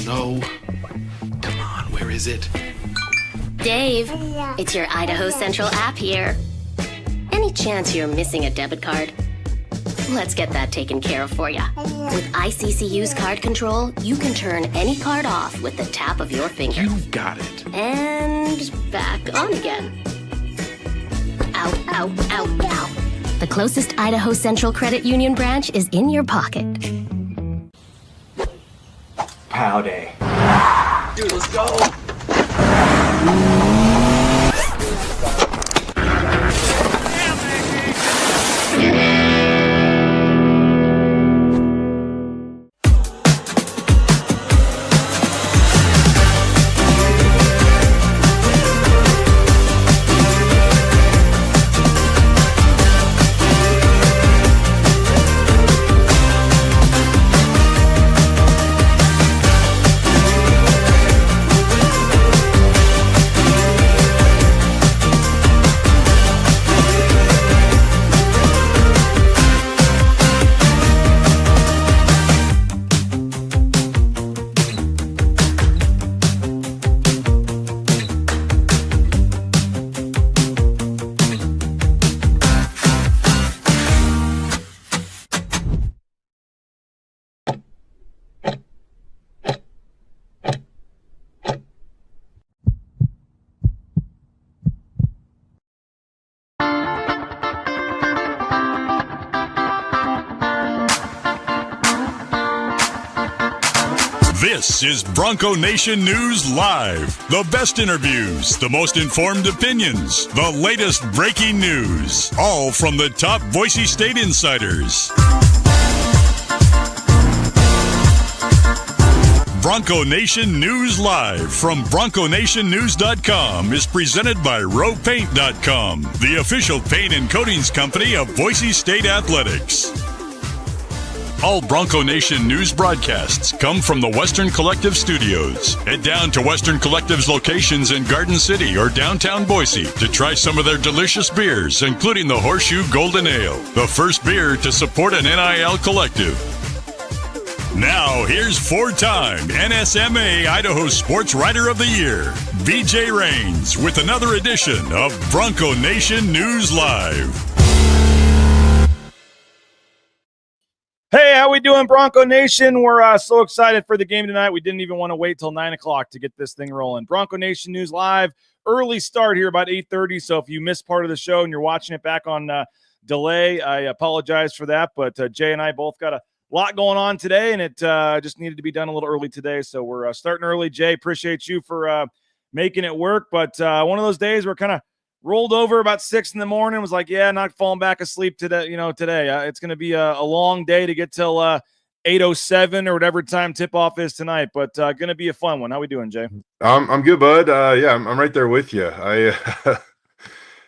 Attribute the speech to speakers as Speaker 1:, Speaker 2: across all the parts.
Speaker 1: No. Come on, where is it?
Speaker 2: Dave, it's your Idaho Central app here. Any chance you're missing a debit card? Let's get that taken care of for you. With ICCU's card control, you can turn any card off with the tap of your finger.
Speaker 1: You've got it.
Speaker 2: And back on again. Out. The closest Idaho Central Credit Union branch is in your pocket.
Speaker 3: Pow day.
Speaker 1: Dude, let's go.
Speaker 4: This is Bronco Nation News Live. The best interviews, the most informed opinions, the latest breaking news, all from the top Boise State insiders. Bronco Nation News Live from BroncoNationNews.com is presented by RowPaint.com, the official paint and coatings company of Boise State Athletics. All Bronco Nation news broadcasts come from the Western Collective Studios. Head down to Western Collective's locations in Garden City or downtown Boise to try some of their delicious beers, including the Horseshoe Golden Ale, the first beer to support an NIL collective. Now, here's four-time NSMA Idaho Sports Writer of the Year, BJ Rains, with another edition of Bronco Nation News Live.
Speaker 5: Hey, how we doing, Bronco Nation? We're so excited for the game tonight. We didn't even want to wait till 9 o'clock to get this thing rolling. Bronco Nation News Live, early start here about 8:30. So if you missed part of the show and you're watching it back on delay, I apologize for that. But Jay and I both got a lot going on today, and it just needed to be done a little early today. So we're starting early. Jay, appreciate you for making it work. But one of those days we're kind of rolled over about 6 in the morning, was like, yeah, not falling back asleep today. Today it's going to be a long day to get till 8:07 or whatever time tip-off is tonight, but going to be a fun one. How we doing, Jay?
Speaker 6: I'm good, bud. Yeah, I'm right there with you. I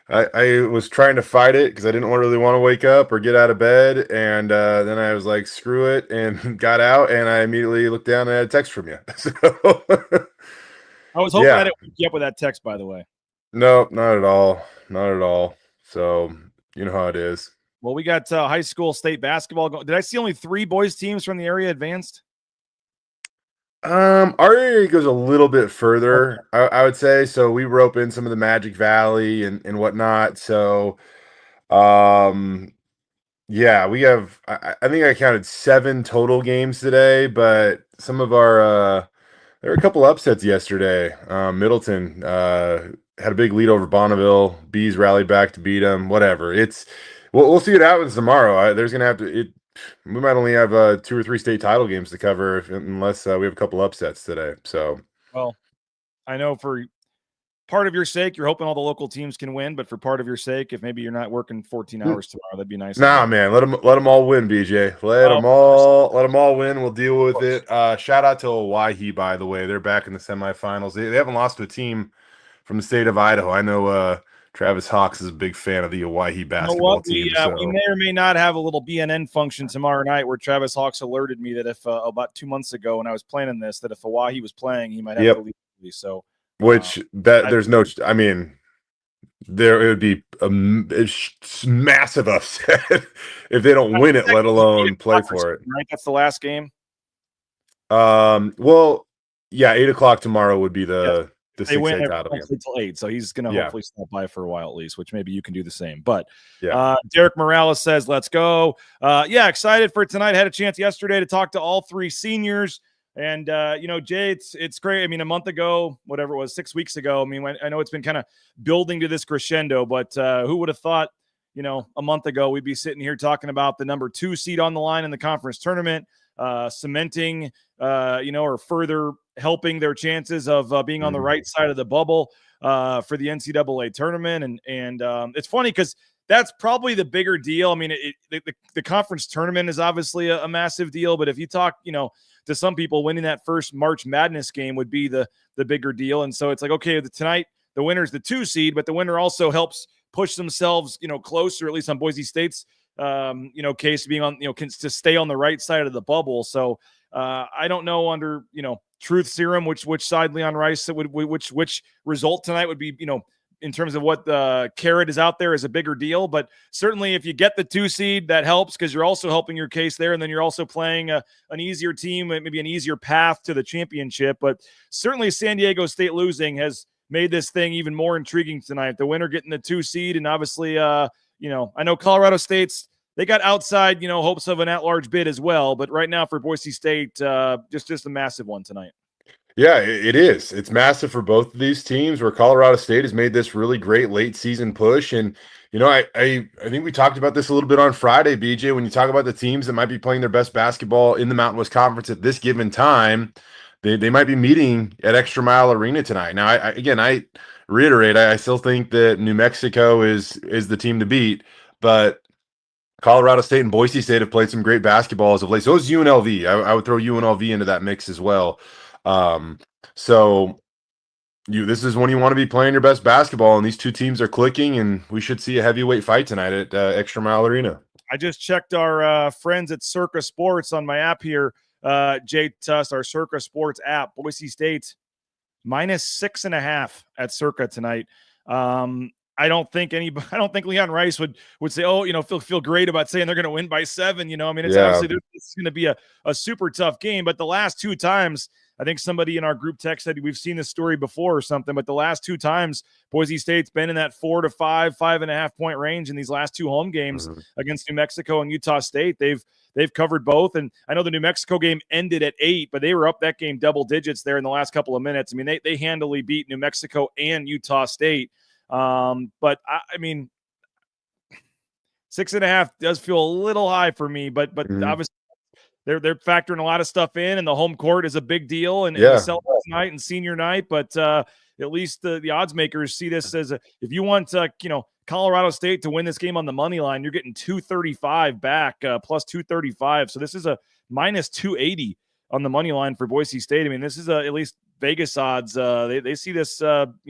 Speaker 6: was trying to fight it because I didn't really want to wake up or get out of bed, and then I was like, screw it, and got out, and I immediately looked down and I had a text from you. So
Speaker 5: I was hoping I didn't wake you up with that text, by the way.
Speaker 6: No, not at all. Not at all. So, you know how it is.
Speaker 5: Well, we got high school state basketball going. Did I see only 3 boys teams from the area advanced?
Speaker 6: Our area goes a little bit further, I would say. So we rope in some of the Magic Valley and whatnot. So, yeah, we have, I think I counted 7 total games today, but some of our, there were a couple upsets yesterday. Middleton, had a big lead over Bonneville. Bees rallied back to beat them. Whatever. We'll see what happens tomorrow. There's gonna have to. We might only have 2 or 3 state title games to cover unless we have a couple upsets today. So,
Speaker 5: well, I know for part of your sake, you're hoping all the local teams can win, but for part of your sake, if maybe you're not working 14 hours tomorrow, that'd be nice.
Speaker 6: Nah, man, let them all win, BJ. Let them all win. We'll deal with it. Shout out to Hawaii, by the way. They're back in the semifinals. They haven't lost to a team from the state of Idaho. I know Travis Hawks is a big fan of the Hawaii basketball team.
Speaker 5: We may or may not have a little BNN function tomorrow night where Travis Hawks alerted me that if about 2 months ago when I was planning this, that if Hawaii was playing, he might have to leave. So,
Speaker 6: there's no. I mean, it would be a massive upset if they don't win it, let alone play for it.
Speaker 5: Right, that's the last game.
Speaker 6: Well, yeah, 8:00 tomorrow would be the
Speaker 5: They
Speaker 6: 6A
Speaker 5: win
Speaker 6: title game.
Speaker 5: until 8, so he's going to
Speaker 6: Yeah.
Speaker 5: hopefully stop by for a while at least, which maybe you can do the same. But
Speaker 6: Yeah.
Speaker 5: Derek Morales says, let's go. Yeah, excited for tonight. Had a chance yesterday to talk to all three seniors. And, Jay, it's great. I mean, a month ago, whatever it was, 6 weeks ago, I mean, I know it's been kind of building to this crescendo, but who would have thought, a month ago we'd be sitting here talking about the number 2 seed on the line in the conference tournament, cementing, or further helping their chances of being on the right side of the bubble for the NCAA tournament. And it's funny because that's probably the bigger deal. I mean, the conference tournament is obviously a massive deal, but if you talk, to some people, winning that first March Madness game would be the bigger deal. And so it's like, okay, tonight the winner's the 2 seed, but the winner also helps push themselves, closer, at least on Boise State's, case, being on, to stay on the right side of the bubble. So I don't know under, truth serum, which side Leon Rice which result tonight would be, in terms of what the carrot is out there is a bigger deal. But certainly if you get the 2 seed, that helps because you're also helping your case there. And then you're also playing an easier team, maybe an easier path to the championship. But certainly San Diego State losing has made this thing even more intriguing tonight. The winner getting the 2 seed. And obviously, I know Colorado State's, they got outside, hopes of an at-large bid as well. But right now for Boise State, just a massive one tonight.
Speaker 6: Yeah, it is. It's massive for both of these teams where Colorado State has made this really great late season push. And, I think we talked about this a little bit on Friday, BJ, when you talk about the teams that might be playing their best basketball in the Mountain West Conference at this given time, they might be meeting at Extra Mile Arena tonight. Now, I reiterate, I still think that New Mexico is the team to beat, but Colorado State and Boise State have played some great basketball as of late. So is UNLV. I would throw UNLV into that mix as well. So this is when you want to be playing your best basketball, and these two teams are clicking, and we should see a heavyweight fight tonight at Extra Mile Arena.
Speaker 5: I just checked our friends at Circa Sports on my app here. Jay Tust, our Circa Sports app, Boise State -6.5 at Circa tonight. I don't think Leon Rice would say, feel great about saying they're going to win by 7. I mean, it's obviously it's going to be a super tough game. But the last 2 times, I think somebody in our group text said we've seen this story before or something. But the last 2 times, Boise State's been in that 4 to 5, 5.5 point range in these last 2 home games against New Mexico and Utah State. They've covered both. And I know the New Mexico game ended at 8, but they were up that game double digits there in the last couple of minutes. I mean, they handily beat New Mexico and Utah State. But I mean, 6.5 does feel a little high for me, but obviously they're factoring a lot of stuff in, and the home court is a big deal, and the Celtics night and senior night. But at least the odds makers see this as if you want Colorado State to win this game on the money line, you're getting 235 back, plus 235. So this is a -280 on the money line for Boise State. I mean, this is at least Vegas odds. They see this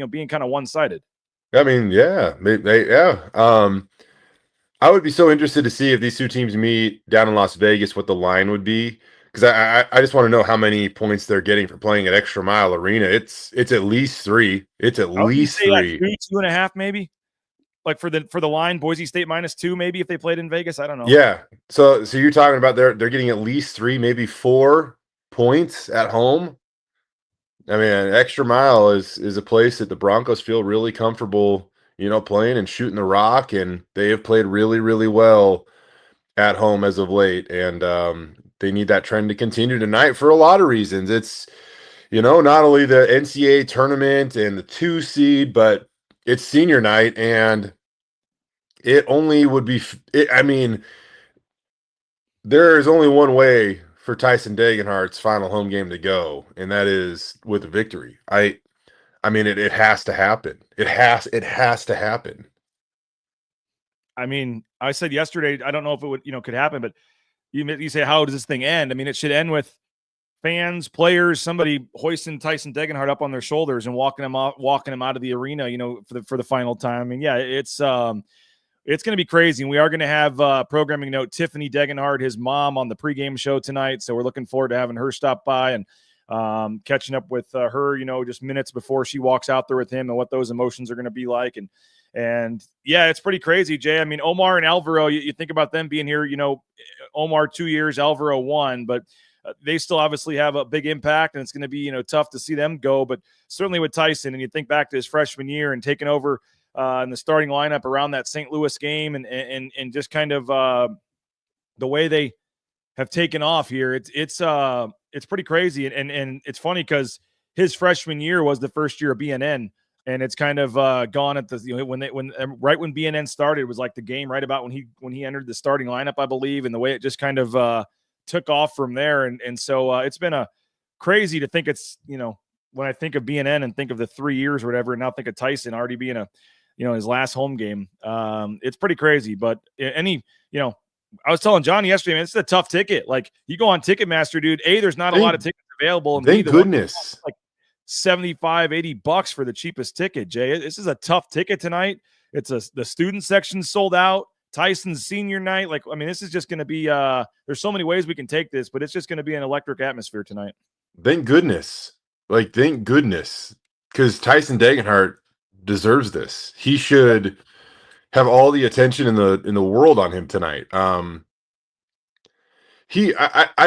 Speaker 5: being kind of one-sided.
Speaker 6: I mean, yeah. I would be so interested to see if these two teams meet down in Las Vegas, what the line would be. Because I just want to know how many points they're getting for playing at Extra Mile Arena. It's at least 3. It's at least 3.
Speaker 5: Like 2.5 maybe? Like for the line, Boise State -2 maybe if they played in Vegas. I don't know.
Speaker 6: Yeah. So you're talking about they're getting at least 3, maybe 4 points at home. I mean, Extra Mile is a place that the Broncos feel really comfortable, playing and shooting the rock, and they have played really, really well at home as of late. And they need that trend to continue tonight for a lot of reasons. It's, not only the NCAA tournament and the 2 seed, but it's senior night, and it only would be, there is only one way for Tyson Degenhart's final home game to go, and that is with a victory. I mean, it has to happen. It has to happen.
Speaker 5: I mean, I said yesterday, I don't know if it would, could happen, but you say, how does this thing end? I mean, it should end with fans, players, somebody hoisting Tyson Degenhart up on their shoulders and walking him out of the arena, for the final time. I mean, yeah, it's going to be crazy. And we are going to have programming note Tiffany Degenhart, his mom, on the pregame show tonight. So we're looking forward to having her stop by and catching up with her, just minutes before she walks out there with him and what those emotions are going to be like. And yeah, it's pretty crazy, Jay. I mean, Omar and Alvaro, you think about them being here, Omar 2 years, Alvaro 1, but they still obviously have a big impact, and it's going to be tough to see them go. But certainly with Tyson, and you think back to his freshman year and taking over in the starting lineup around that St. Louis game, and just kind of the way they have taken off here, it's pretty crazy, and it's funny because his freshman year was the first year of BNN. And it's kind of gone at the when right when BNN started, it was like the game right about when he entered the starting lineup, I believe, and the way it just kind of took off from there. And so it's been a crazy to think it's when I think of BNN and think of the 3 years or whatever, and now think of Tyson already being his last home game. It's pretty crazy. But I was telling Johnny yesterday, man, this is a tough ticket. Like you go on Ticketmaster, dude. There's not a lot of tickets available. And
Speaker 6: thank goodness.
Speaker 5: Like $75-$80 for the cheapest ticket, Jay. This is a tough ticket tonight. The student section sold out. Tyson's senior night. Like, I mean, this is just going to be there's so many ways we can take this, but it's just going to be an electric atmosphere tonight.
Speaker 6: Thank goodness. Like, thank goodness. Because Tyson Degenhart deserves this. He should have all the attention in the world on him tonight. I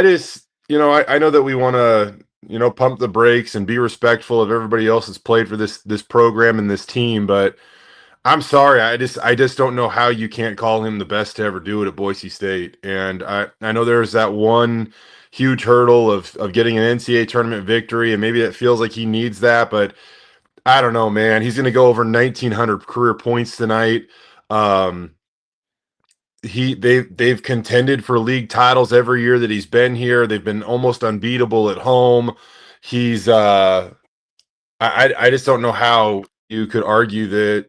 Speaker 6: just, I know that we want to pump the brakes and be respectful of everybody else that's played for this program and this team. But I'm sorry, I just don't know how you can't call him the best to ever do it at Boise State. And I know there's that one huge hurdle of getting an NCAA tournament victory, and maybe it feels like he needs that. But I don't know, man. He's going to go over 1,900 career points tonight. They've contended for league titles every year that he's been here. They've been almost unbeatable at home. He's I just don't know how you could argue that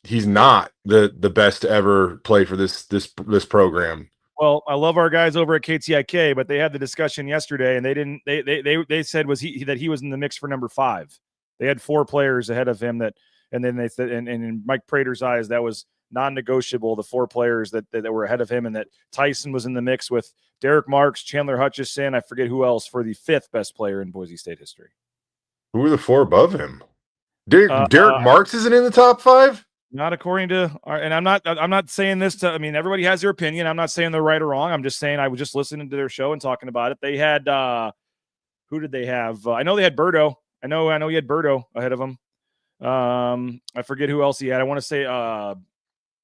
Speaker 6: he's not the best to ever play for this program.
Speaker 5: Well, I love our guys over at KTIK, but they had the discussion yesterday, and they said that he was in the mix for number 5. They had 4 players ahead of him and then they said, and in Mike Prater's eyes, that was non-negotiable, the 4 players that were ahead of him, and that Tyson was in the mix with Derek Marks, Chandler Hutchison, I forget who else, for the 5th best player in Boise State history.
Speaker 6: Who are the 4 above him? Derek Marks isn't in the top 5?
Speaker 5: Not according to and I'm not saying this to, I mean, everybody has their opinion. I'm not saying they're right or wrong. I'm just saying I was just listening to their show and talking about it. They had who did they have? I know they had Birdo. I know he had Birdo ahead of him. I forget who else he had. I want to say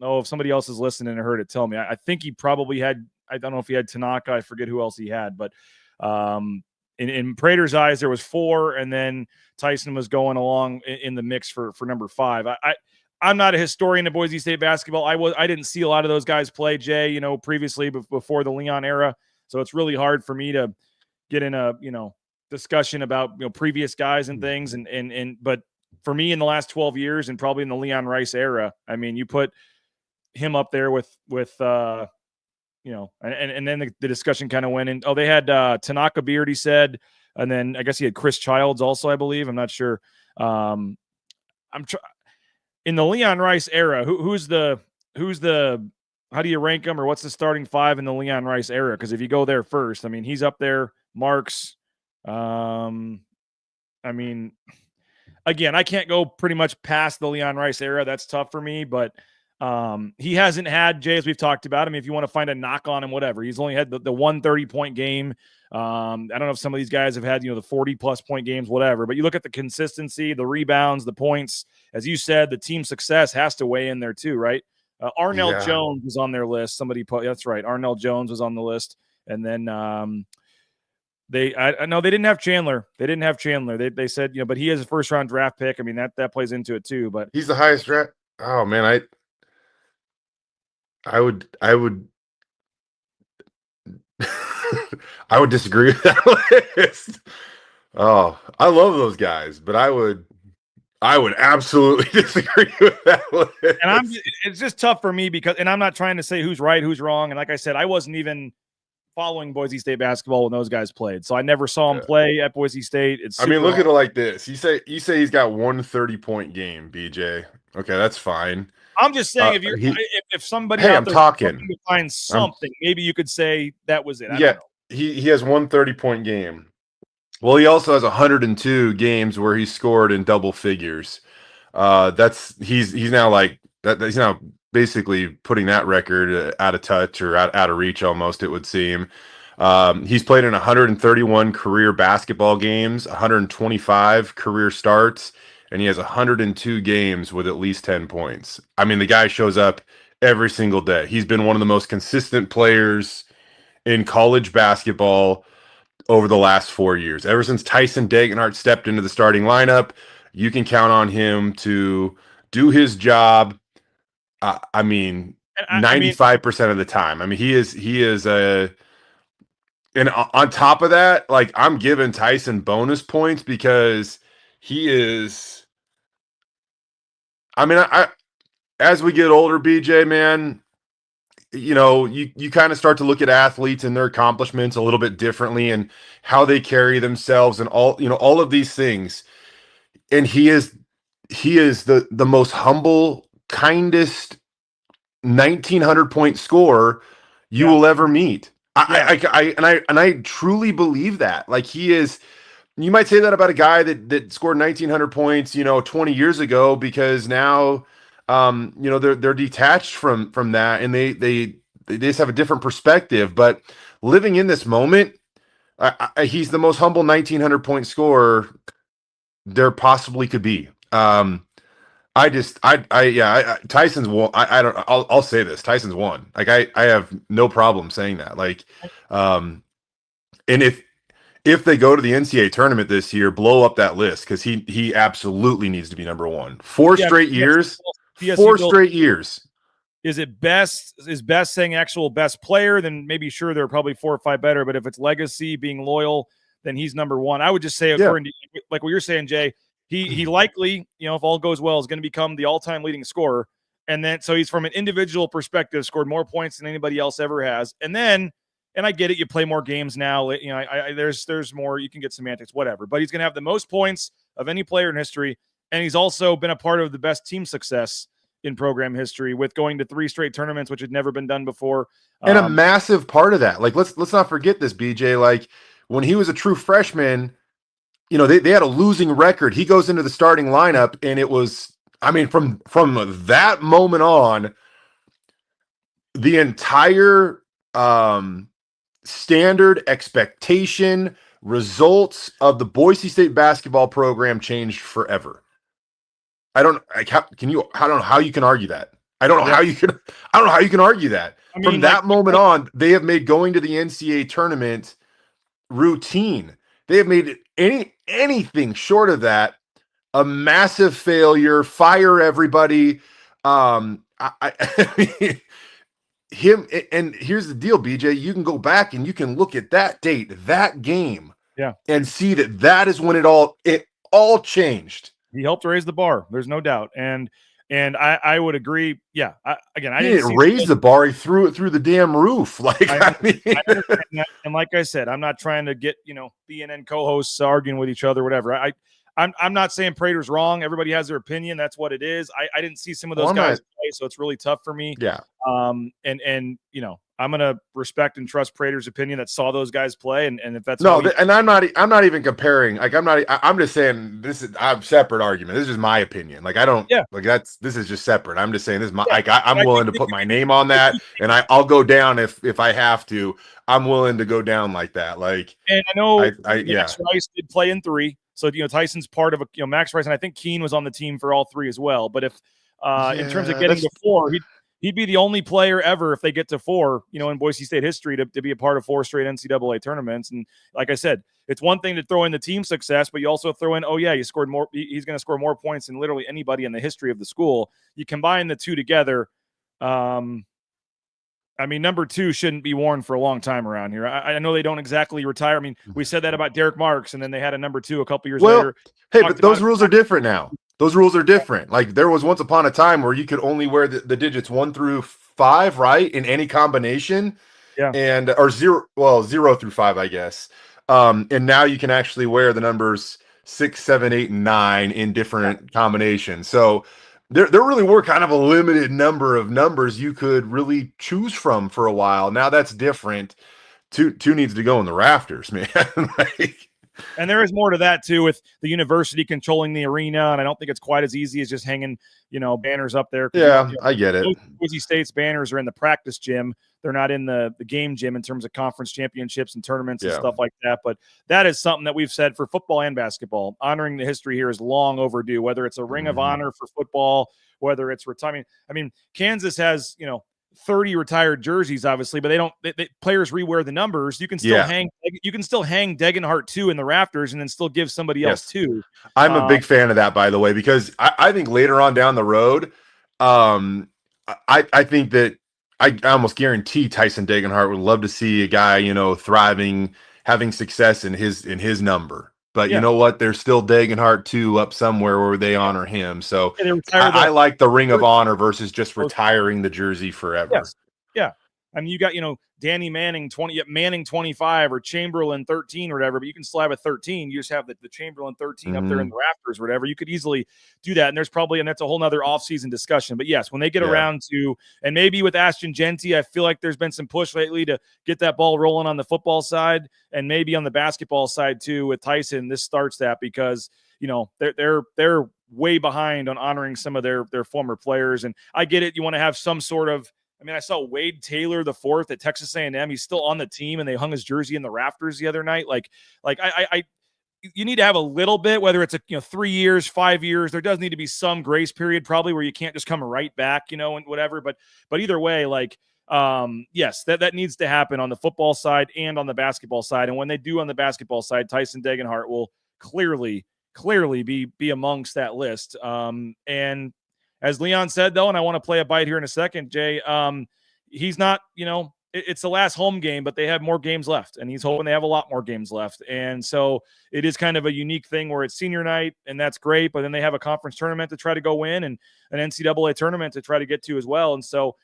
Speaker 5: if somebody else is listening and heard it, tell me. I think he probably had, I don't know if he had Tanaka. I forget who else he had, but in Prater's eyes, there was 4, and then Tyson was going along in the mix for number 5. I'm not a historian of Boise State basketball. I didn't see a lot of those guys play, Jay, previously before the Leon era. So it's really hard for me to get in a, discussion about, previous guys and things. But for me in the last 12 years and probably in the Leon Rice era, I mean, you put him up there with and then the discussion kind of went in. Oh, they had Tanaka Beard, he said. And then I guess he had Chris Childs also, I believe. I'm not sure. In the Leon Rice era, who's the how do you rank them, or what's the starting 5 in the Leon Rice era? Because if you go there first, I mean, he's up there. Marks. I mean, again, I can't go pretty much past the Leon Rice era. That's tough for me, but he hasn't had, Jay, as we've talked about. I mean, if you want to find a knock on him, whatever. He's only had the 130-point game. I don't know if some of these guys have had, the 40-plus point games, whatever. But you look at the consistency, the rebounds, the points. As you said, the team success has to weigh in there too, right? Arnell Jones was on their list. Somebody put, that's right. Arnell Jones was on the list. And then I know they didn't have Chandler. They said, but he is a first-round draft pick. I mean, that plays into it too. But
Speaker 6: he's the highest draft. Oh man, I would I would disagree with that list. Oh, I love those guys, but I would absolutely disagree with that list.
Speaker 5: And it's just tough for me because, and I'm not trying to say who's right, who's wrong. And like I said, I wasn't even following Boise State basketball when those guys played, so I never saw him play at Boise State. I
Speaker 6: mean, look at it like this. You say he's got 1 30-point game, BJ. Okay, that's fine.
Speaker 5: I'm just saying, if somebody
Speaker 6: hey,
Speaker 5: out
Speaker 6: I'm
Speaker 5: there
Speaker 6: talking
Speaker 5: to find something, maybe you could say that was it. I
Speaker 6: yeah,
Speaker 5: don't know.
Speaker 6: He has 1 30-point game. Well, he also has 102 games where he scored in double figures. He's now like that. He's now basically putting that record out of touch or out of reach almost, it would seem. He's played in 131 career basketball games, 125 career starts, and he has 102 games with at least 10 points. I mean, the guy shows up every single day. He's been one of the most consistent players in college basketball over the last 4 years. Ever since Tyson Degenhart stepped into the starting lineup, you can count on him to do his job. I mean, 95% of the time. I mean, he is a, and on top of that, like, I'm giving Tyson bonus points because he is, I mean, I as we get older, BJ, man, you know, you kind of start to look at athletes and their accomplishments a little bit differently and how they carry themselves and all, you know, all of these things. And he is the most humble, kindest 1900 point scorer you will ever meet. I truly believe that. Like, he is, you might say that about a guy that scored 1900 points, you know, 20 years ago, because now you know, they're detached from that, and they just have a different perspective. But living in this moment, he's the most humble 1900 point scorer there possibly could be. Tyson's won. I'll say this: Tyson's won. Like, I have no problem saying that. Like, and if they go to the NCAA tournament this year, blow up that list, because he absolutely needs to be number one. Four straight years.
Speaker 5: Is it best? Is best saying actual best player? Then maybe sure there are probably 4 or 5 better. But if it's legacy, being loyal, then he's number one. I would just say, according to, like what you're saying, Jay, he likely, you know, if all goes well, is going to become the all-time leading scorer. And then, so he's, from an individual perspective, scored more points than anybody else ever has. And then, and I get it, you play more games now. You know, there's more, you can get semantics, whatever. But he's going to have the most points of any player in history. And he's also been a part of the best team success in program history, with going to 3 straight tournaments, which had never been done before.
Speaker 6: And a massive part of that, like, let's not forget this, BJ. Like, when he was a true freshman, you know, they had a losing record. He goes into the starting lineup, and it was, I mean, from that moment on, the entire standard, expectation, results of the Boise State basketball program changed forever. I don't know how you can argue that. I don't know how you can argue that. I mean, from that moment on, they have made going to the NCAA tournament routine. They have made anything short of that a massive failure. Fire everybody. I mean, him, and here's the deal, BJ. You can go back and you can look at that date, that game, and see that is when it all changed.
Speaker 5: He helped raise the bar. There's no doubt. And I would agree. Yeah. I
Speaker 6: didn't raise the bar. He threw it through the damn roof. Like, I
Speaker 5: understand that. And like I said, I'm not trying to get, you know, BNN co-hosts arguing with each other, whatever. I'm not saying Prater's wrong. Everybody has their opinion. That's what it is. I didn't see some of those guys play, so it's really tough for me.
Speaker 6: Yeah.
Speaker 5: And you know, I'm gonna respect and trust Prater's opinion that saw those guys play, and if that's
Speaker 6: and I'm not even comparing. Like, I'm just saying this is a separate argument. This is just my opinion. Like, I don't like this is just separate. I'm just saying this is my, like, I'm willing to put my name on that, and I'll go down if I have to. I'm willing to go down like that. Like,
Speaker 5: and I know Max Rice did play in 3. So, you know, Tyson's part of Max Rice, and I think Keene was on the team for all 3 as well. But if in terms of getting to 4, he'd be the only player ever, if they get to 4, you know, in Boise State history, to be a part of 4 straight NCAA tournaments. And like I said, it's one thing to throw in the team success, but you also throw in, you scored more. He's going to score more points than literally anybody in the history of the school. You combine the two together. I mean, number 2 shouldn't be worn for a long time around here. I know they don't exactly retire. I mean, we said that about Derek Marks, and then they had a number 2 a couple years later.
Speaker 6: Hey, but those rules are different now. Those rules are different. Like, there was once upon a time where you could only wear the digits 1 through 5, right, in any combination. And or 0 through 5, I guess. And now you can actually wear the numbers 6, 7, 8, and 9 in different combinations. So there really were kind of a limited number of numbers you could really choose from for a while. Now that's different. Two needs to go in the rafters, man. Like,
Speaker 5: and there is more to that too, with the university controlling the arena, and I don't think it's quite as easy as just hanging, you know, banners up there.
Speaker 6: Yeah, I get it.
Speaker 5: Boise State's banners are in the practice gym. they're not in the game gym in terms of conference championships and tournaments and
Speaker 6: Yeah.
Speaker 5: stuff like that. But that is something that we've said for football and basketball. Honoring the history here is long overdue, whether it's a ring of honor for football, whether it's retirement. I mean, Kansas has, 30 retired jerseys, obviously, but they players rewear the numbers. You can still hang Degenhart 2 in the rafters and then still give somebody else 2.
Speaker 6: I'm a big fan of that, by the way, because I think later on down the road, I think that I almost guarantee Tyson Degenhart would love to see a guy, thriving, having success in his number. But you know what? There's still Degenhart 2 up somewhere where they honor him. So I like the ring of honor versus just retiring the jersey forever.
Speaker 5: Yes. Yeah. I mean, you got, Danny Manning 25 or Chamberlain 13 or whatever, but you can still have a 13. You just have the Chamberlain 13 up there in the rafters or whatever. You could easily do that. And that's a whole nother offseason discussion. But yes, when they get around to, and maybe with Ashton Genty, I feel like there's been some push lately to get that ball rolling on the football side and maybe on the basketball side too with Tyson. This starts that because, they're way behind on honoring some of their former players. And I get it. You want to have some sort of, I saw Wade Taylor IV at Texas A&M. He's still on the team, and they hung his jersey in the rafters the other night. You need to have a little bit, whether it's 3 years, 5 years. There does need to be some grace period, probably, where you can't just come right back, and whatever. But either way, yes, that needs to happen on the football side and on the basketball side. And when they do on the basketball side, Tyson Degenhart will clearly be amongst that list. And as Leon said, though, and I want to play a bite here in a second, Jay, he's not, it's the last home game, but they have more games left, and he's hoping they have a lot more games left. And so it is kind of a unique thing where it's senior night, and that's great, but then they have a conference tournament to try to go win and an NCAA tournament to try to get to as well. And so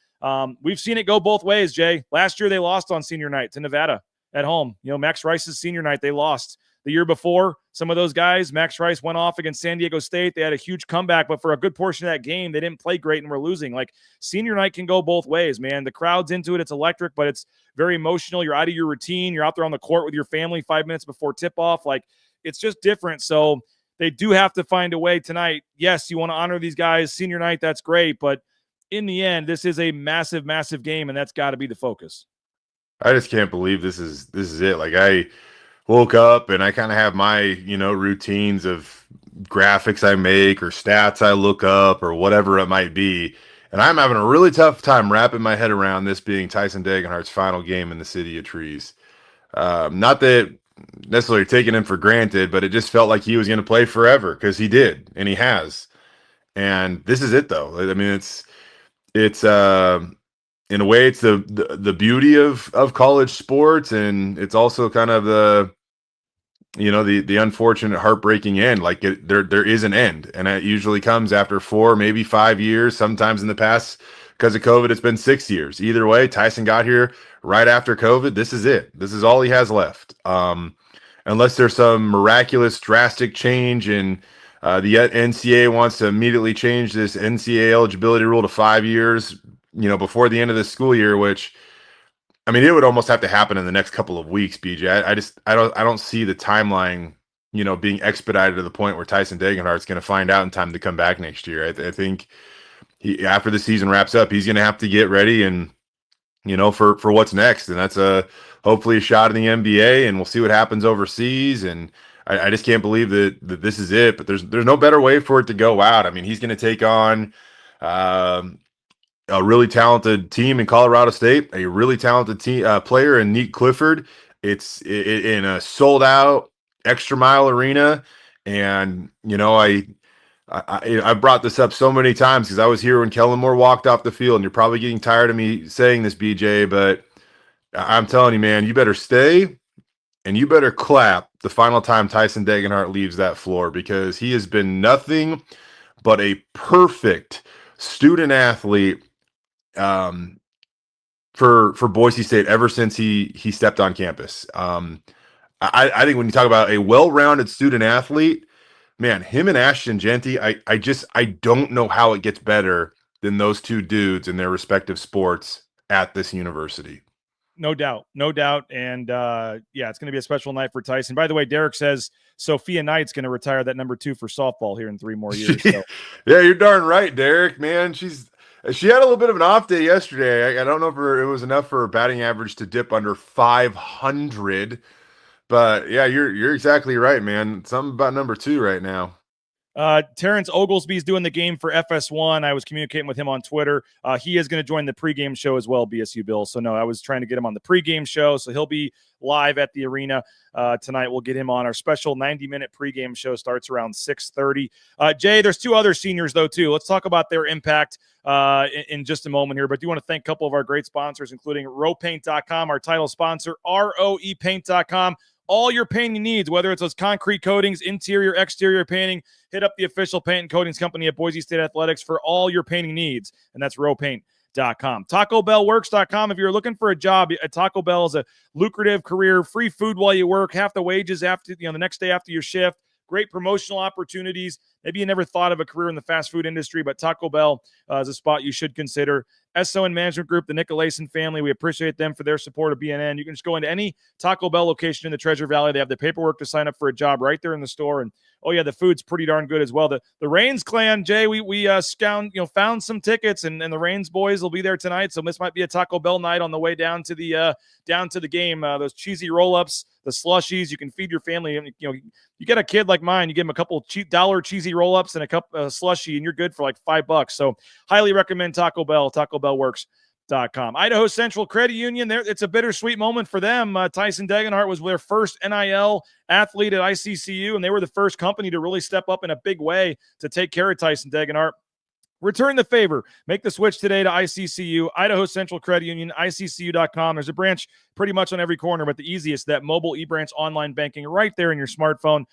Speaker 5: we've seen it go both ways, Jay. Last year they lost on senior night to Nevada at home. Max Rice's senior night, they lost. The year before, some of those guys, Max Rice went off against San Diego State. They had a huge comeback, but for a good portion of that game, they didn't play great and were losing. Senior night can go both ways, man. The crowd's into it. It's electric, but it's very emotional. You're out of your routine. You're out there on the court with your family 5 minutes before tip-off. It's just different. So they do have to find a way tonight. Yes, you want to honor these guys. Senior night, that's great. But in the end, this is a massive, massive game, and that's got to be the focus.
Speaker 6: I just can't believe this is it. I woke up and I kind of have my, routines of graphics I make or stats I look up or whatever it might be. And I'm having a really tough time wrapping my head around this being Tyson Degenhart's final game in the City of Trees. Not that necessarily taking him for granted, but it just felt like he was going to play forever because he did, and he has. And this is it, though. It's in a way, it's the beauty of college sports, and it's also kind of the unfortunate, heartbreaking end. There is an end, and it usually comes after 4, maybe 5 years. Sometimes in the past, because of COVID, it's been 6 years. Either way, Tyson got here right after COVID. This is it. This is all he has left. Unless there's some miraculous, drastic change, and the NCAA wants to immediately change this NCAA eligibility rule to 5 years, before the end of this school year, which, it would almost have to happen in the next couple of weeks, BJ. I don't see the timeline, being expedited to the point where Tyson Degenhart's going to find out in time to come back next year. I think after the season wraps up, he's going to have to get ready and, for what's next. And that's hopefully a shot in the NBA, and we'll see what happens overseas. And I just can't believe that this is it, but there's no better way for it to go out. He's going to take on, a really talented team in Colorado State, a really talented player in Nick Clifford. It's in a sold out extra mile arena. And, I brought this up so many times because I was here when Kellen Moore walked off the field, and you're probably getting tired of me saying this, BJ, but I'm telling you, man, you better stay and you better clap the final time Tyson Degenhart leaves that floor, because he has been nothing but a perfect student athlete for Boise State ever since he stepped on campus. I think when you talk about a well-rounded student athlete, man, him and Ashton Genty, I don't know how it gets better than those two dudes in their respective sports at this university.
Speaker 5: No doubt. And it's going to be a special night for Tyson. By the way, Derek says Sophia Knight's going to retire that number 2 for softball here in 3 more years. So.
Speaker 6: Yeah, you're darn right, Derek, man. She had a little bit of an off day yesterday. I don't know if it was enough for her batting average to dip under 500, but yeah, you're exactly right, man. Something about number 2 right now.
Speaker 5: Terrence Oglesby's doing the game for FS1. I was communicating with him on Twitter. He is going to join the pregame show as well, BSU Bill. So, no, I was trying to get him on the pregame show. So he'll be live at the arena tonight. We'll get him on. Our special 90-minute pregame show starts around 6:30. Jay, there's 2 other seniors, though, too. Let's talk about their impact in just a moment here. But I do want to thank a couple of our great sponsors, including ropaint.com, our title sponsor, roepaint.com. All your painting needs, whether it's those concrete coatings, interior, exterior painting, hit up the official paint and coatings company at Boise State Athletics for all your painting needs, and that's ropaint.com. TacoBellWorks.com. If you're looking for a job at Taco Bell, is a lucrative career, free food while you work, half the wages after the next day after your shift, great promotional opportunities. Maybe you never thought of a career in the fast food industry, but Taco Bell is a spot you should consider. SON Management Group, the Nicolason family, we appreciate them for their support of BNN. You can just go into any Taco Bell location in the Treasure Valley. They have the paperwork to sign up for a job right there in the store. And, oh, yeah, the food's pretty darn good as well. The Rains clan, Jay, we found some tickets, and the Rains boys will be there tonight. So this might be a Taco Bell night on the way down to the game. Those cheesy roll-ups, the slushies, you can feed your family. You get a kid like mine, you give him a couple $1 cheesy roll-ups and a cup of slushy, and you're good for like $5. So highly recommend Taco Bell, TacoBellWorks.com. Idaho Central Credit Union, it's a bittersweet moment for them. Tyson Degenhart was their first NIL athlete at ICCU, and they were the first company to really step up in a big way to take care of Tyson Degenhart. Return the favor. Make the switch today to ICCU, Idaho Central Credit Union, ICCU.com. There's a branch pretty much on every corner, but the easiest, that mobile eBranch online banking right there in your smartphone.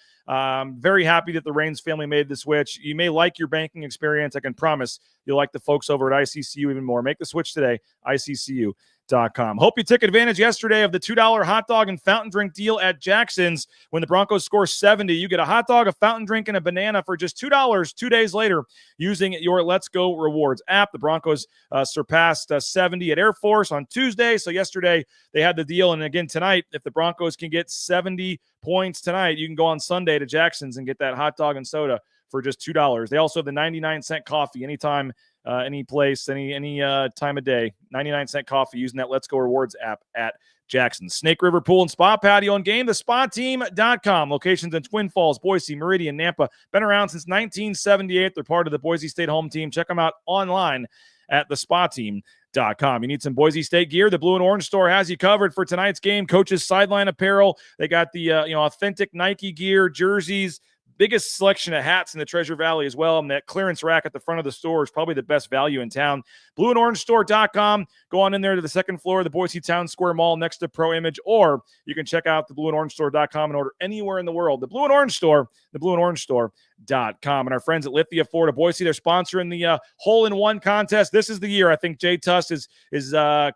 Speaker 5: Very happy that the Rains family made the switch. You may like your banking experience. I can promise you'll like the folks over at ICCU even more. Make the switch today, ICCU.com. Hope you took advantage yesterday of the $2 hot dog and fountain drink deal at Jackson's. When the Broncos score 70, you get a hot dog, a fountain drink, and a banana for just $2 2 days later using your Let's Go Rewards app. The Broncos surpassed 70 at Air Force on Tuesday. So yesterday they had the deal. And again, tonight, if the Broncos can get 70 points tonight, you can go on Sunday to Jackson's and get that hot dog and soda for just $2. They also have the 99-cent coffee anytime, any place, any time of day. 99-cent coffee using that Let's Go Rewards app at Jackson. Snake River Pool and Spa Patio and Game, thespateam.com. Locations in Twin Falls, Boise, Meridian, Nampa. Been around since 1978. They're part of the Boise State home team. Check them out online at thespateam.com. You need some Boise State gear? The Blue and Orange store has you covered for tonight's game. Coach's sideline apparel. They got the authentic Nike gear, jerseys, biggest selection of hats in the Treasure Valley as well. And that clearance rack at the front of the store is probably the best value in town. BlueandOrangeStore.com. Go on in there to the second floor of the Boise Town Square Mall next to Pro Image, or you can check out the BlueandOrangeStore.com and order anywhere in the world. The Blue and Orange Store, the BlueandOrangeStore.com. And our friends at Lithia Ford of Boise, they're sponsoring the hole-in-one contest. This is the year. I think Jay Tust is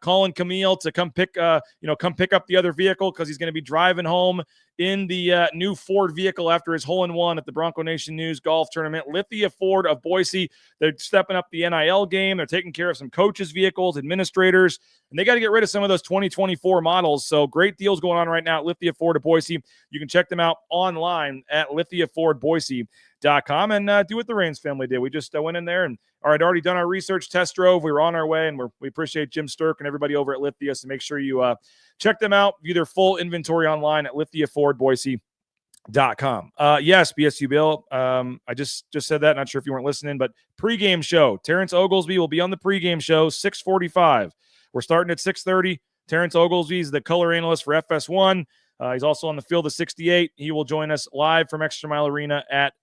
Speaker 5: calling Camille to come pick up the other vehicle, because he's going to be driving home in the new Ford vehicle after his hole-in-one at the Bronco Nation News Golf Tournament. Lithia Ford of Boise, they're stepping up the NIL game. They're taking care of some coaches' vehicles, administrators, and they got to get rid of some of those 2024 models. So great deals going on right now at Lithia Ford of Boise. You can check them out online at lithiafordboise.com and do what the Rains family did. We just went in there and had already done our research, test drove. We were on our way, and we appreciate Jim Sturk and everybody over at Lithia. So make sure you check them out. View their full inventory online at lithiafordboise.com. Yes, BSU Bill. I just said that. Not sure if you weren't listening, but pregame show. Terrence Oglesby will be on the pregame show, 6:45. We're starting at 6:30. Terrence Oglesby is the color analyst for FS1. He's also on the field of 68. He will join us live from Extra Mile Arena at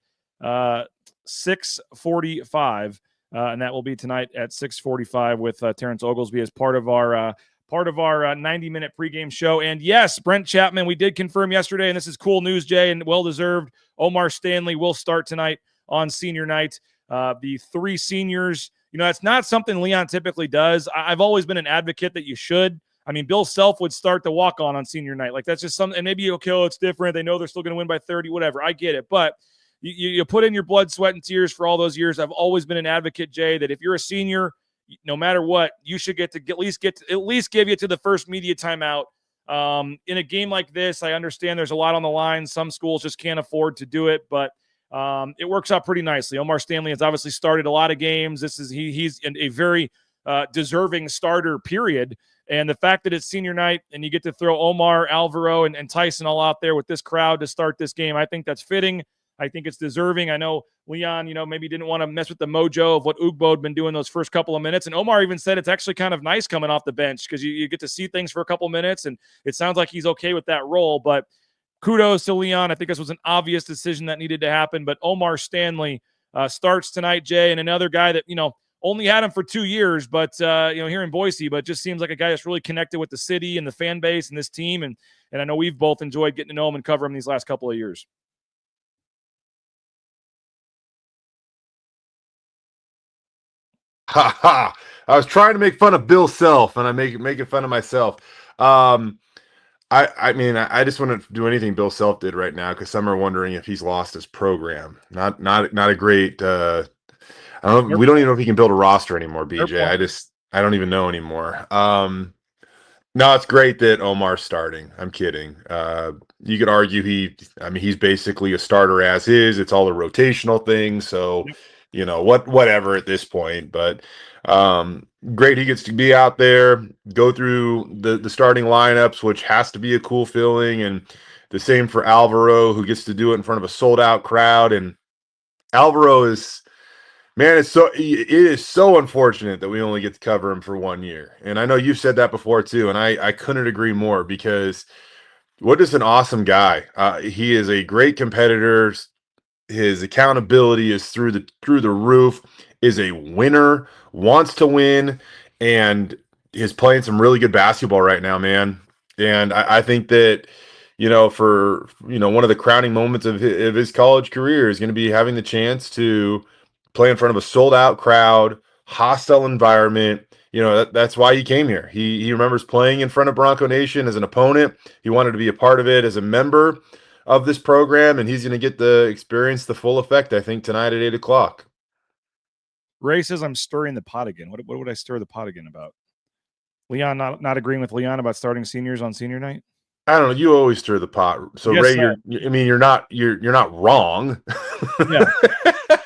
Speaker 5: 6:45. And that will be tonight at 6:45 with Terrence Oglesby as part of our 90-minute pregame show. And yes, Brent Chapman, we did confirm yesterday, and this is cool news, Jay, and well-deserved. Omar Stanley will start tonight on senior night. The 3 seniors, it's not something Leon typically does. I've always been an advocate that you should. I mean, Bill Self would start the walk-on senior night. Like, that's just something, and maybe, okay, it's different. They know they're still going to win by 30, whatever. I get it. But you put in your blood, sweat, and tears for all those years. I've always been an advocate, Jay, that if you're a senior, no matter what, you should at least give you to the first media timeout. In a game like this, I understand there's a lot on the line. Some schools just can't afford to do it, but it works out pretty nicely. Omar Stanley has obviously started a lot of games. He's in a very deserving starter, period. And the fact that it's senior night and you get to throw Omar, Alvaro, and Tyson all out there with this crowd to start this game, I think that's fitting. I think it's deserving. I know Leon, maybe didn't want to mess with the mojo of what Ugbo had been doing those first couple of minutes. And Omar even said it's actually kind of nice coming off the bench because you get to see things for a couple minutes, and it sounds like he's okay with that role. But kudos to Leon. I think this was an obvious decision that needed to happen. But Omar Stanley starts tonight, Jay, and another guy that, only had him for 2 years, but here in Boise, but just seems like a guy that's really connected with the city and the fan base and this team. And I know we've both enjoyed getting to know him and cover him these last couple of years.
Speaker 6: Ha ha! I was trying to make fun of Bill Self, and I'm making fun of myself. I mean, I just want to do anything Bill Self did right now because some are wondering if he's lost his program. Not a great. I don't know. We don't even know if he can build a roster anymore, BJ. I don't even know anymore. No, it's great that Omar's starting. I'm kidding. You could argue he's basically a starter as is. It's all a rotational thing. So. Yep. Whatever at this point, but great he gets to be out there, go through the starting lineups, which has to be a cool feeling, and the same for Alvaro, who gets to do it in front of a sold out crowd. And Alvaro it is so unfortunate that we only get to cover him for 1 year. And I know you've said that before too, and I couldn't agree more because what is an awesome guy. He is a great competitor. His accountability is through the roof, is a winner, wants to win, and is playing some really good basketball right now, man. And I think that, for one of the crowning moments of his college career is going to be having the chance to play in front of a sold out crowd, hostile environment. That's why he came here. He remembers playing in front of Bronco Nation as an opponent. He wanted to be a part of it as a member of this program, and he's going to get the experience, the full effect, I think, tonight at 8:00.
Speaker 5: Ray says I'm stirring the pot again. What would I stir the pot again about? Leon not agreeing with Leon about starting seniors on senior night?
Speaker 6: I don't know. You always stir the pot. So yes, Ray, you're not wrong.
Speaker 5: Yeah.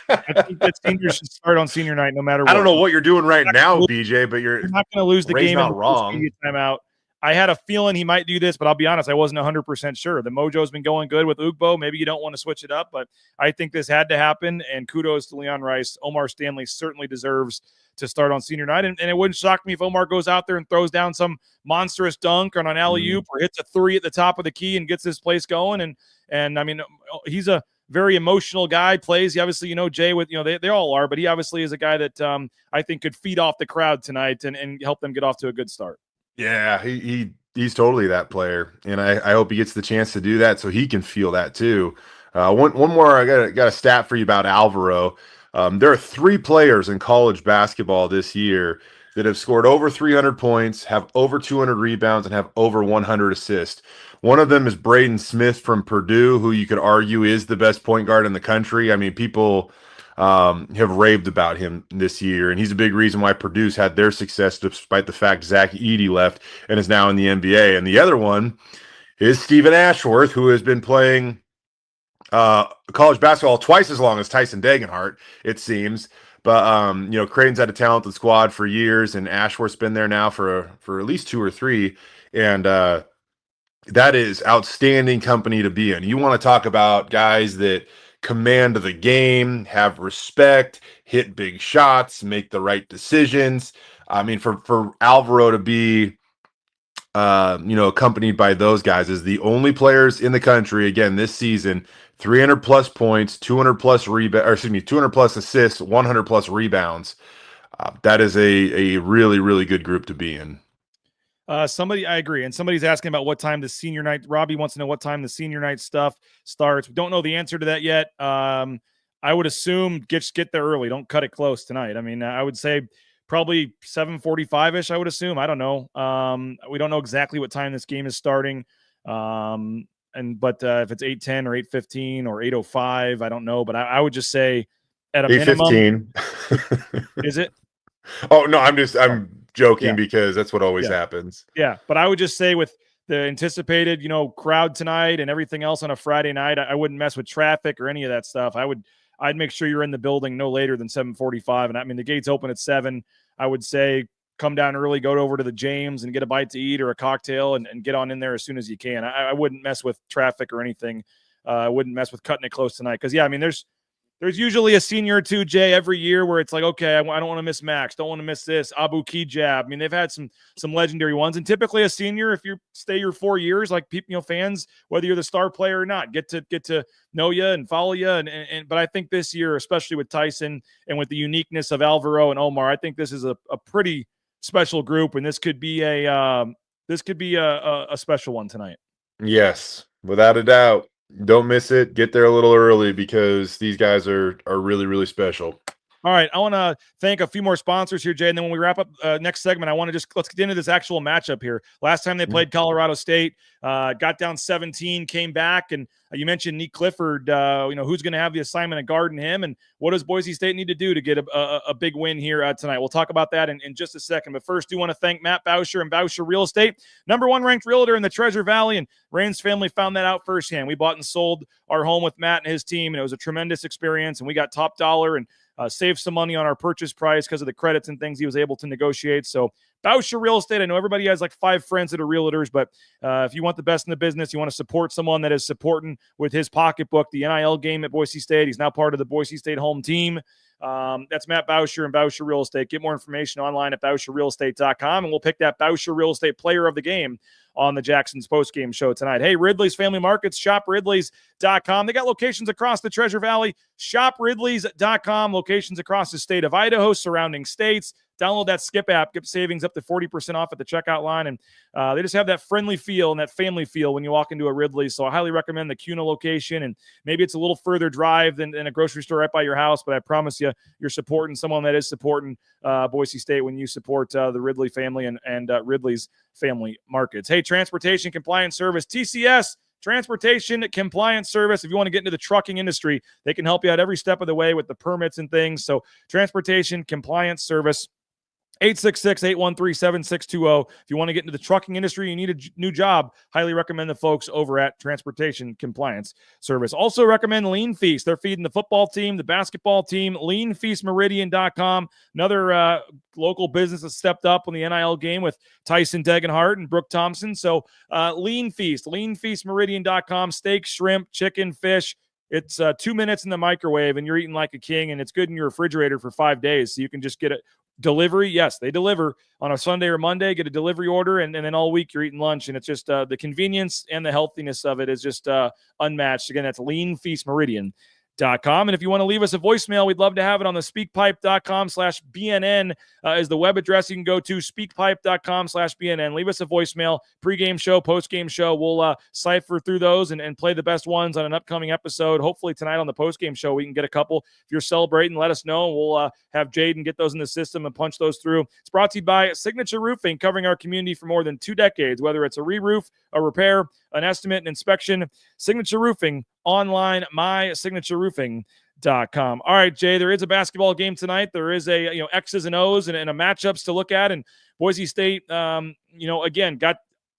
Speaker 5: I think that seniors should start on senior night no matter what.
Speaker 6: I don't know what you're doing right now, BJ, but you're
Speaker 5: not going to lose the
Speaker 6: Ray's
Speaker 5: game.
Speaker 6: Not wrong.
Speaker 5: Timeout. I had a feeling he might do this, but I'll be honest, I wasn't 100% sure. The mojo's been going good with Ugbo. Maybe you don't want to switch it up, but I think this had to happen, and kudos to Leon Rice. Omar Stanley certainly deserves to start on senior night, and it wouldn't shock me if Omar goes out there and throws down some monstrous dunk on an alley-oop or hits a three at the top of the key and gets this place going. And I mean, he's a very emotional guy, plays. He obviously, Jay with, they all are, but he obviously is a guy that I think could feed off the crowd tonight and help them get off to a good start.
Speaker 6: Yeah, he's totally that player, and I hope he gets the chance to do that so he can feel that too. One more, I got a stat for you about Alvaro. There are 3 players in college basketball this year that have scored over 300 points, have over 200 rebounds, and have over 100 assists. One of them is Braden Smith from Purdue, who you could argue is the best point guard in the country. I mean, people have raved about him this year, and he's a big reason why Purdue's had their success despite the fact Zach Edey left and is now in the NBA. And the other one is Stephen Ashworth, who has been playing college basketball twice as long as Tyson Degenhart, it seems. But Creighton's had a talented squad for years, and Ashworth's been there now for at least 2 or 3, and that is outstanding company to be in. You want to talk about guys that command of the game, have respect, hit big shots, make the right decisions. I mean, for Alvaro to be, accompanied by those guys is the only players in the country, again, this season, 300 plus points, 200 plus 200 plus assists, 100 plus rebounds. That is a really, really good group to be in.
Speaker 5: I agree. And somebody's asking about what time the senior night. Robbie wants to know what time the senior night stuff starts. We don't know the answer to that yet. I would assume get there early. Don't cut it close tonight. I mean, I would say probably 7:45-ish, I would assume. I don't know. We don't know exactly what time this game is starting. But if it's 8:10 or 8:15 or 8:05, I don't know. But I would just say at a
Speaker 6: 8:15.
Speaker 5: Minimum. Is it?
Speaker 6: Oh, no, I'm joking because that's what always happens.
Speaker 5: Yeah, but I would just say with the anticipated, crowd tonight and everything else on a Friday night, I wouldn't mess with traffic or any of that stuff. I'd make sure you're in the building no later than 7:45. And I mean, the gates open at 7. I would say come down early, go over to the James and get a bite to eat or a cocktail and get on in there as soon as you can. I wouldn't mess with traffic or anything. I wouldn't mess with cutting it close tonight. Because, yeah, I mean, there's usually a senior or two, Jay, every year where it's like, okay, I don't want to miss Max. Don't want to miss this. Abu Kijab. I mean, they've had some legendary ones. And typically a senior, if you stay your 4 years, like people, fans, whether you're the star player or not, get to know you and follow you. But I think this year, especially with Tyson and with the uniqueness of Alvaro and Omar, I think this is a pretty special group. And this could be a special one tonight.
Speaker 6: Yes, without a doubt. Don't miss it. Get there a little early because these guys are really, really special.
Speaker 5: All right, I want to thank a few more sponsors here, Jay, and then when we wrap up next segment, I want to let's get into this actual matchup here. Last time they played Colorado State, got down 17, came back, and you mentioned Nick Clifford. Who's going to have the assignment of guarding him, and what does Boise State need to do to get a big win here tonight? We'll talk about that in just a second, but first, do want to thank Matt Bauscher and Bauscher Real Estate, #1 ranked realtor in the Treasure Valley, and Rain's family found that out firsthand. We bought and sold our home with Matt and his team, and it was a tremendous experience, and we got top dollar and saved some money on our purchase price because of the credits and things he was able to negotiate. So Bauscher Real Estate, I know everybody has like 5 friends that are realtors, but if you want the best in the business, you want to support someone that is supporting with his pocketbook, the NIL game at Boise State. He's now part of the Boise State home team. That's Matt Bauscher and Bauscher Real Estate. Get more information online at BauscherRealEstate.com, and we'll pick that Bauscher Real Estate player of the game on the Jackson's postgame show tonight. Hey, Ridley's Family Markets, shopridleys.com. They got locations across the Treasure Valley. Shopridleys.com, locations across the state of Idaho, surrounding states. Download that Skip app, get savings up to 40% off at the checkout line. And they just have that friendly feel and that family feel when you walk into a Ridley's. So I highly recommend the Cuna location. And maybe it's a little further drive than a grocery store right by your house, but I promise you, you're supporting someone that is supporting Boise State when you support the Ridley family and Ridley's Family Markets. Hey, Transportation Compliance Service, TCS, Transportation Compliance Service. If you want to get into the trucking industry, they can help you out every step of the way with the permits and things. So Transportation Compliance Service, 866-813-7620. If you want to get into the trucking industry, you need a new job, highly recommend the folks over at Transportation Compliance Service. Also recommend Lean Feast. They're feeding the football team, the basketball team, leanfeastmeridian.com. Another local business that stepped up on the NIL game with Tyson Degenhart and Brooke Thompson. So Lean Feast, leanfeastmeridian.com, steak, shrimp, chicken, fish. It's 2 minutes in the microwave and you're eating like a king, and it's good in your refrigerator for 5 days. So you can just get it. Delivery, yes, they deliver on a Sunday or Monday. Get a delivery order, and then all week you're eating lunch, and it's just the convenience and the healthiness of it is just unmatched. Again, that's leanfeastmeridian.com. And if you want to leave us a voicemail, we'd love to have it on the speakpipe.com/BNN is the web address you can go to, speakpipe.com/BNN. Leave us a voicemail, pregame show, postgame show. We'll cipher through those and play the best ones on an upcoming episode. Hopefully tonight on the postgame show, we can get a couple. If you're celebrating, let us know. We'll have Jaden get those in the system and punch those through. It's brought to you by Signature Roofing, covering our community for more than 2 decades, whether it's a re-roof, a repair, an estimate, an inspection. Signature Roofing, online, mysignatureroofing.com. All right, Jay, there is a basketball game tonight. There is a X's and O's and a matchups to look at. And Boise State, again, got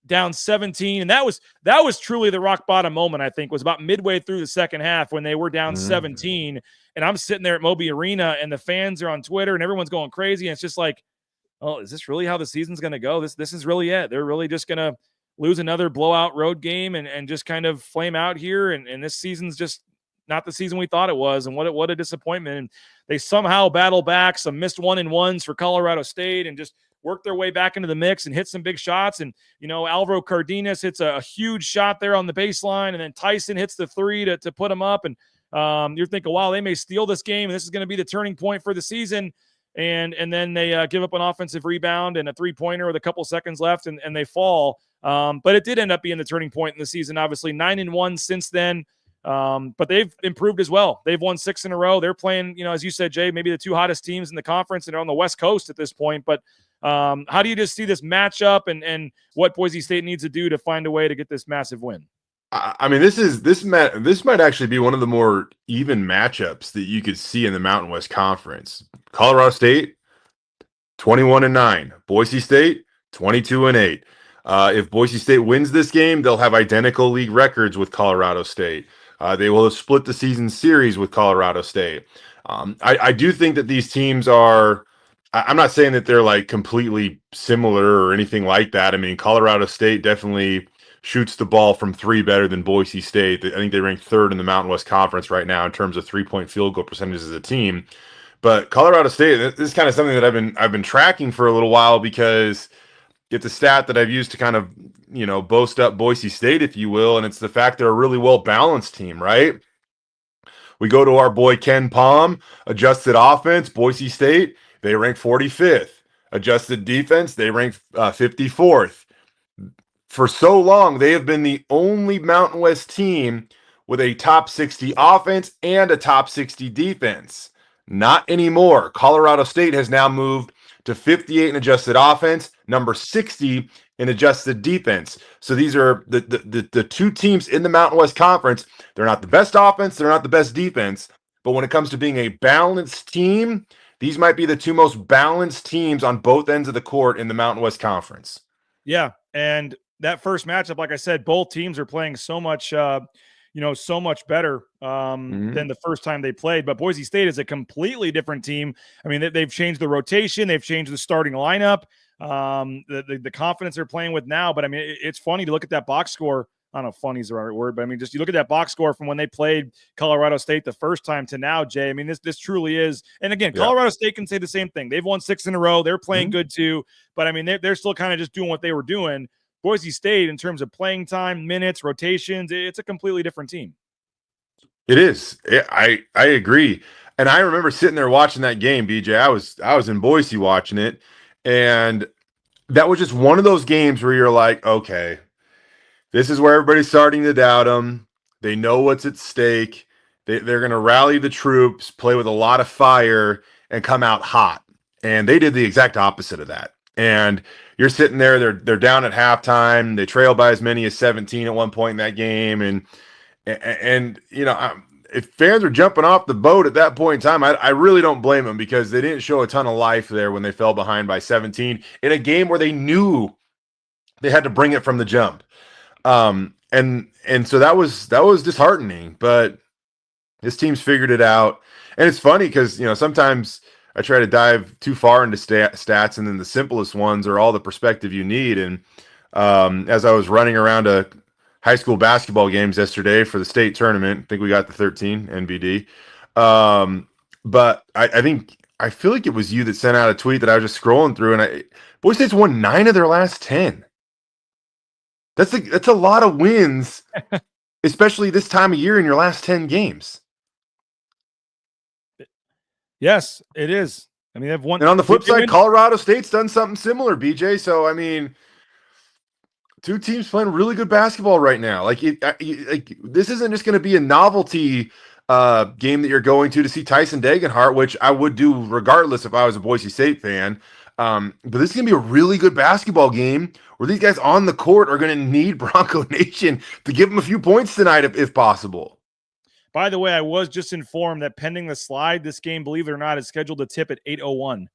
Speaker 5: down 17. And that was truly the rock bottom moment, I think, was about midway through the second half when they were down 17. And I'm sitting there at Moby Arena, and the fans are on Twitter, and everyone's going crazy. And it's just like, oh, is this really how the season's going to go? This is really it. They're really just going to lose another blowout road game and just kind of flame out here. And this season's just not the season we thought it was. And what a disappointment. And they somehow battle back some missed 1-and-1s for Colorado State and just work their way back into the mix and hit some big shots. And, Alvaro Cardenas hits a huge shot there on the baseline. And then Tyson hits the three to put him up. And you're thinking, wow, they may steal this game, and this is going to be the turning point for the season. And then they give up an offensive rebound and a three-pointer with a couple seconds left, and they fall. But it did end up being the turning point in the season, obviously. 9-1 since then. But they've improved as well. They've won 6 in a row. They're playing, as you said, Jay, maybe the 2 hottest teams in the conference, and they're on the West Coast at this point. But how do you just see this matchup and what Boise State needs to do to find a way to get this massive win?
Speaker 6: I mean, this might actually be one of the more even matchups that you could see in the Mountain West Conference. Colorado State, 21-9. Boise State, 22-8. If Boise State wins this game, they'll have identical league records with Colorado State. They will have split the season series with Colorado State. I do think that these teams are. I'm not saying that they're like completely similar or anything like that. I mean, Colorado State definitely shoots the ball from three better than Boise State. I think they rank third in the Mountain West Conference right now in terms of 3-point field goal percentages as a team. But Colorado State, this is kind of something that I've been tracking for a little while because it's a stat that I've used to kind of, boast up Boise State, if you will, and it's the fact they're a really well-balanced team, right? We go to our boy Ken Palm, adjusted offense, Boise State, they rank 45th. Adjusted defense, they rank 54th. For so long, they have been the only Mountain West team with a top 60 offense and a top 60 defense. Not anymore. Colorado State has now moved to 58 in adjusted offense, number 60 in adjusted defense. So these are the two teams in the Mountain West Conference. They're not the best offense, they're not the best defense, but when it comes to being a balanced team, these might be the two most balanced teams on both ends of the court in the Mountain West Conference.
Speaker 5: Yeah, and that first matchup, like I said, both teams are playing so much so much better than the first time they played. But Boise State is a completely different team. I mean, they've changed the rotation, they've changed the starting lineup, the confidence they're playing with now. But I mean, it's funny to look at that box score. I don't know if funny is the right word, but I mean, just you look at that box score from when they played Colorado State the first time to now, Jay. I mean, this truly is. And again, Colorado State can say the same thing. They've won 6 in a row. They're playing good too. But I mean, they're still kind of just doing what they were doing. Boise State, in terms of playing time, minutes, rotations, it's a completely different team.
Speaker 6: It is. I agree. And I remember sitting there watching that game, BJ. I was in Boise watching it, and that was just one of those games where you're like, okay, this is where everybody's starting to doubt them. They know what's at stake. They're going to rally the troops, play with a lot of fire, and come out hot. And they did the exact opposite of that. And you're sitting there, they're down at halftime. They trail by as many as 17 at one point in that game. And if fans are jumping off the boat at that point in time, I really don't blame them because they didn't show a ton of life there when they fell behind by 17 in a game where they knew they had to bring it from the jump. And so that was disheartening, but this team's figured it out. And it's funny because, sometimes I try to dive too far into stats, and then the simplest ones are all the perspective you need. And as I was running around to high school basketball games yesterday for the state tournament, I think we got the 13 NBD. But I feel like it was you that sent out a tweet that I was just scrolling through, and Boise State's won 9 of their last 10. That's a lot of wins, especially this time of year in your last 10 games.
Speaker 5: Yes, it is. I mean, they've won.
Speaker 6: And on the flip side, Colorado State's done something similar, BJ. So, I mean, two teams playing really good basketball right now. Like this isn't just going to be a novelty game that you're going to see Tyson Degenhart, which I would do regardless if I was a Boise State fan. But this is going to be a really good basketball game where these guys on the court are going to need Bronco Nation to give them a few points tonight if possible.
Speaker 5: By the way, I was just informed that pending the slide, this game, believe it or not, is scheduled to tip at 8:01.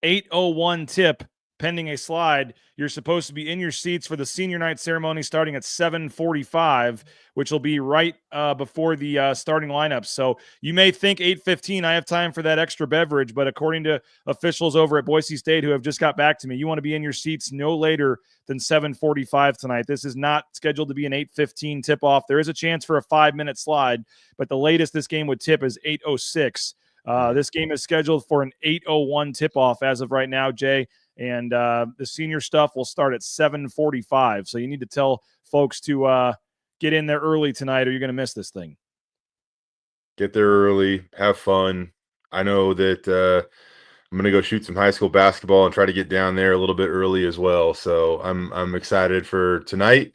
Speaker 5: 8:01 tip, pending a slide. You're supposed to be in your seats for the senior night ceremony starting at 7:45, which will be right before the starting lineup. So you may think 8:15, I have time for that extra beverage, but according to officials over at Boise State who have just got back to me, you want to be in your seats no later than 7:45 tonight. This is not scheduled to be an 8:15 tip-off. There is a chance for a 5-minute slide, but the latest this game would tip is 8:06. This game is scheduled for an 8:01 tip-off as of right now, Jay. And the senior stuff will start at 7:45. So you need to tell folks to get in there early tonight or you're going to miss this thing.
Speaker 6: Get there early. Have fun. I know that I'm going to go shoot some high school basketball and try to get down there a little bit early as well. So I'm excited for tonight.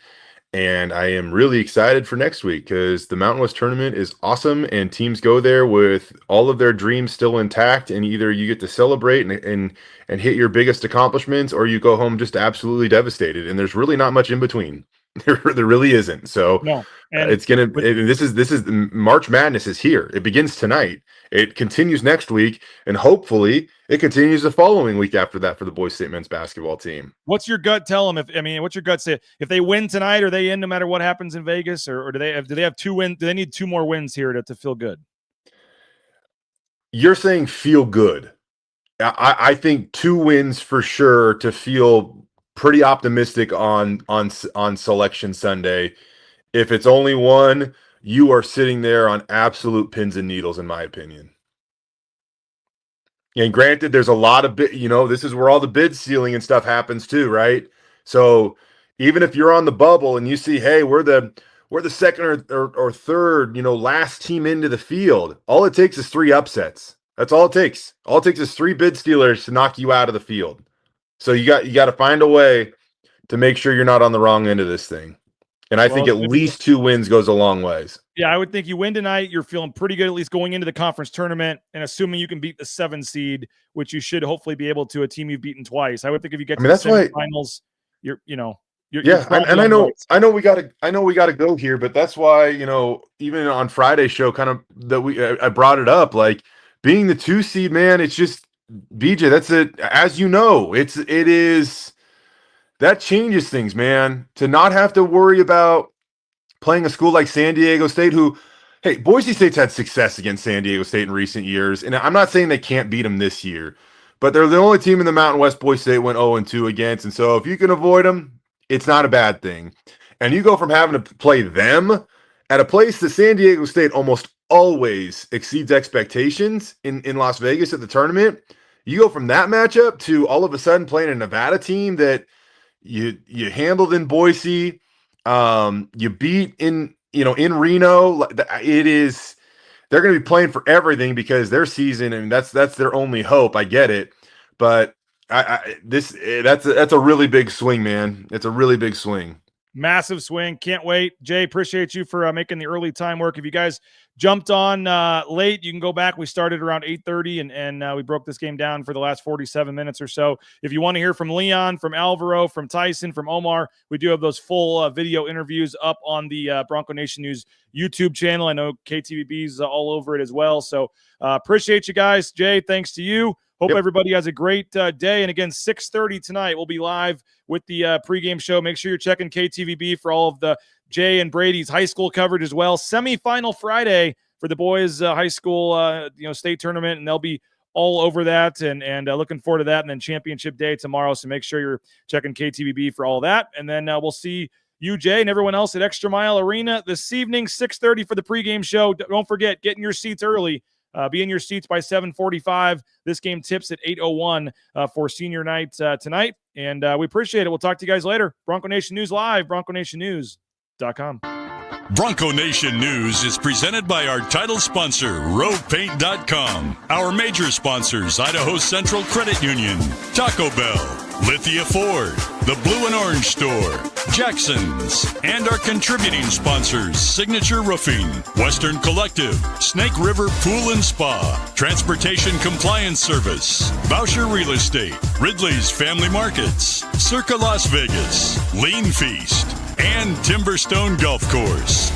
Speaker 6: And I am really excited for next week because the Mountain West tournament is awesome and teams go there with all of their dreams still intact. And either you get to celebrate and hit your biggest accomplishments or you go home just absolutely devastated. And there's really not much in between. There really isn't. So
Speaker 5: No. And
Speaker 6: it's gonna. This is March Madness is here. It begins tonight. It continues next week, and hopefully it continues the following week after that for the Boise State men's basketball team.
Speaker 5: what's your gut tell them? What's your gut say? If they win tonight, are they in no matter what happens in Vegas, or do they have 2 wins? Do they need 2 more wins here to feel good?
Speaker 6: You're saying feel good. I think 2 wins for sure to feel pretty optimistic on Selection Sunday. If it's only 1, you are sitting there on absolute pins and needles, in my opinion. And granted, there's a lot of this is where all the bid sealing and stuff happens too, right? So even if you're on the bubble and you see, hey, we're the second or third, last team into the field, all it takes is 3 upsets. That's all it takes. All it takes is 3 bid stealers to knock you out of the field. So you got to find a way to make sure you're not on the wrong end of this thing. And I think at least 2 wins goes a long ways.
Speaker 5: Yeah, I would think you win tonight, you're feeling pretty good, at least going into the conference tournament, and assuming you can beat the 7 seed, which you should hopefully be able to, a team you've beaten twice. I would think if you get to the semifinals, you're
Speaker 6: I know we got to go here, but that's why, even on Friday's show, kind of that I brought it up, like being the 2 seed, man, it's just BJ, that's it. As you know, it is that changes things, man, to not have to worry about playing a school like San Diego State, who, hey, Boise State's had success against San Diego State in recent years. And I'm not saying they can't beat them this year, but they're the only team in the Mountain West Boise State went 0-2 against. And so if you can avoid them, it's not a bad thing. And you go from having to play them at a place that San Diego State almost always exceeds expectations in Las Vegas at the tournament. You go from that matchup to all of a sudden playing a Nevada team that you handled in Boise. You beat in Reno. They're going to be playing for everything because their season, and that's their only hope. I get it, but that's a really big swing, man. It's a really big swing.
Speaker 5: Massive swing. Can't wait. Jay, appreciate you for making the early time work. If you guys jumped on late, you can go back. We started around 8:30 and we broke this game down for the last 47 minutes or so. If you want to hear from Leon, from Alvaro, from Tyson, from Omar, we do have those full video interviews up on the Bronco Nation News YouTube channel. I know KTVB's all over it as well. So appreciate you guys. Jay, thanks to you. Hope everybody has a great day. And again, 6:30 tonight, we'll be live with the pregame show. Make sure you're checking KTVB for all of the Jay and Brady's high school coverage as well. Semifinal Friday for the boys high school state tournament, and they'll be all over that and looking forward to that. And then championship day tomorrow. So make sure you're checking KTVB for all that. And then we'll see you, Jay, and everyone else at Extra Mile Arena this evening, 6:30 for the pregame show. Don't forget, get in your seats early. Be in your seats by 7:45. This game tips at 8:01 for senior night tonight. And we appreciate it. We'll talk to you guys later. Bronco Nation News Live, BroncoNationNews.com.
Speaker 4: Bronco Nation News is presented by our title sponsor, RovePaint.com. Our major sponsors, Idaho Central Credit Union, Taco Bell, Lithia Ford, the Blue and Orange Store, Jackson's, and our contributing sponsors, Signature Roofing, Western Collective, Snake River Pool and Spa, Transportation Compliance Service, Boucher Real Estate, Ridley's Family Markets, Circa Las Vegas, Lean Feast, and Timberstone Golf Course.